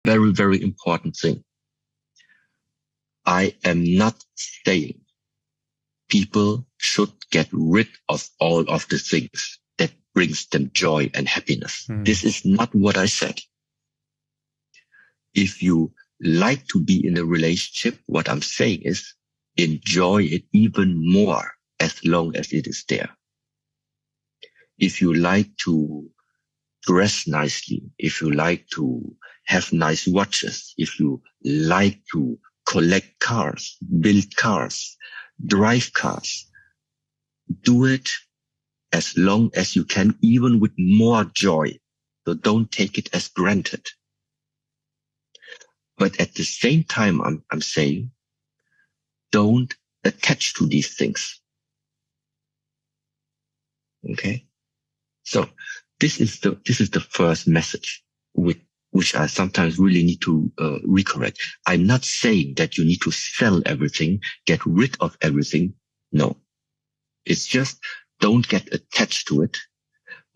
very, very important thing. I am not saying people should get rid of all of the things that brings them joy and happiness. This is not what I said. If you like to be in a relationship, what I'm saying is enjoy it even more as long as it is there. If you like to dress nicely, if you like to have nice watches, if you like to collect cars, build cars, drive cars, do it as long as you can, even with more joy. So don't take it as granted. But at the same time, I'm saying, don't attach to these things. Okay? So this is the first message which I sometimes really need to recorrect. I'm not saying that you need to sell everything, get rid of everything. No. It's just don't get attached to it.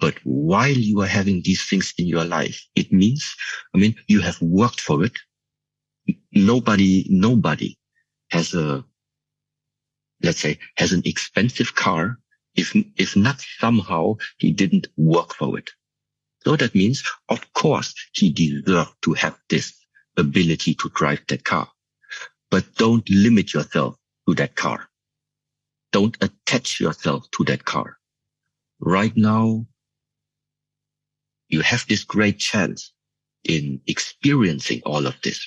But while you are having these things in your life, it means, you have worked for it. Nobody has an expensive car if not somehow he didn't work for it. So that means, of course, he deserved to have this ability to drive that car. But don't limit yourself to that car. Don't attach yourself to that car. Right now, you have this great chance in experiencing all of this.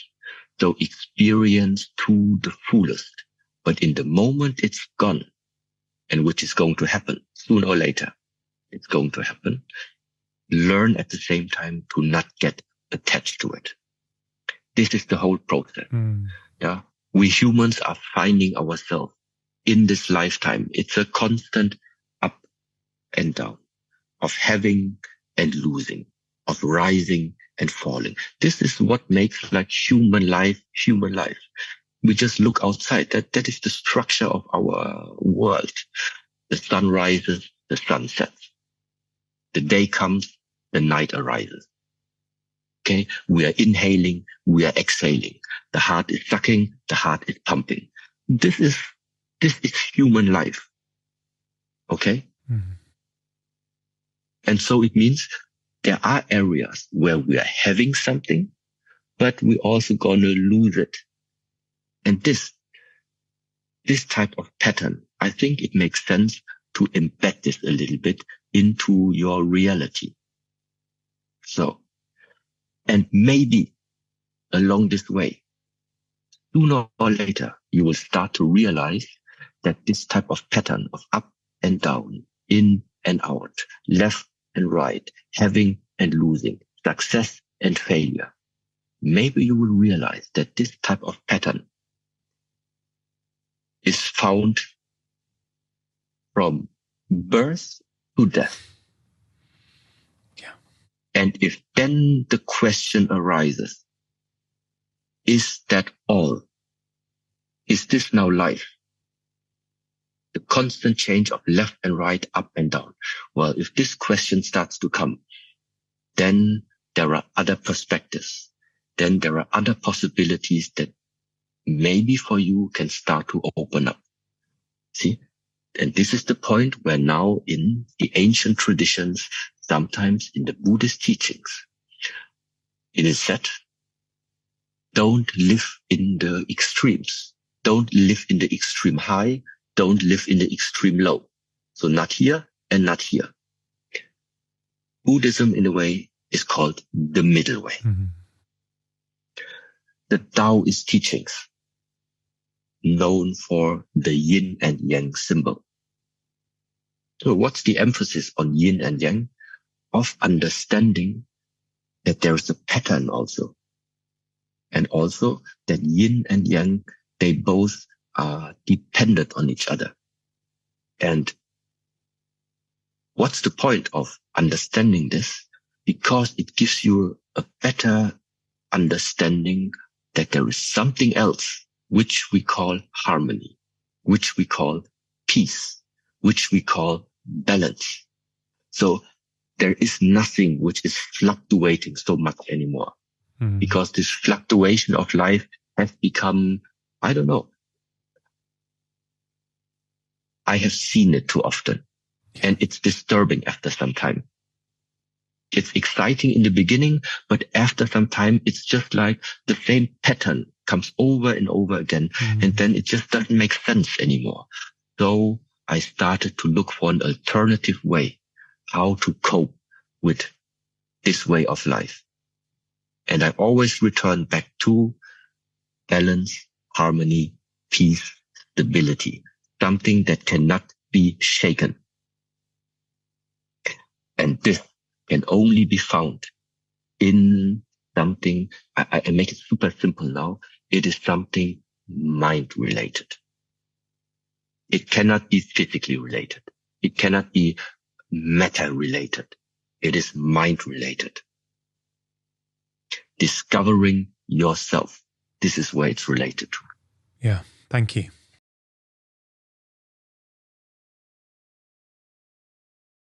So experience to the fullest. But in the moment it's gone, and which is going to happen sooner or later, it's going to happen. Learn at the same time to not get attached to it. This is the whole process. Yeah. We humans are finding ourselves in this lifetime. It's a constant up and down of having and losing, of rising and falling. This is what makes like human life. We just look outside. That is the structure of our world. The sun rises, the sun sets. The day comes, the night arises. Okay. We are inhaling, we are exhaling. The heart is sucking, the heart is pumping. This is human life. Okay. And so it means there are areas where we are having something, but we also gonna lose it. And this type of pattern, I think it makes sense to embed this a little bit into your reality. So, and maybe along this way, sooner or later, you will start to realize that this type of pattern of up and down, in and out, left and right, having and losing, success and failure. Maybe you will realize that this type of pattern is found from birth to death. Yeah. And if then the question arises, is that all? Is this now life? The constant change of left and right, up and down. Well, if this question starts to come, then there are other perspectives. Then there are other possibilities that maybe for you can start to open up. See? And this is the point where now in the ancient traditions, sometimes in the Buddhist teachings, it is said, don't live in the extremes. Don't live in the extreme high. Don't live in the extreme low. So not here and not here. Buddhism, in a way, is called the middle way. The Taoist teachings, known for the Yin and Yang symbol. So what's the emphasis on Yin and Yang? Of understanding that there is a pattern also. And also that Yin and Yang, they both are dependent on each other. And what's the point of understanding this? Because it gives you a better understanding that there is something else which we call harmony, which we call peace, which we call balance. So there is nothing which is fluctuating so much anymore. because this fluctuation of life has become, I don't know, I have seen it too often, and it's disturbing after some time. It's exciting in the beginning, but after some time, it's just like the same pattern comes over and over again. And then it just doesn't make sense anymore. So I started to look for an alternative way, how to cope with this way of life. And I always return back to balance, harmony, peace, stability, something that cannot be shaken. And this can only be found in something, I make it super simple now, it is something mind related. It cannot be physically related. It cannot be matter related. It is mind related. Discovering yourself. This is where it's related to. Yeah, thank you.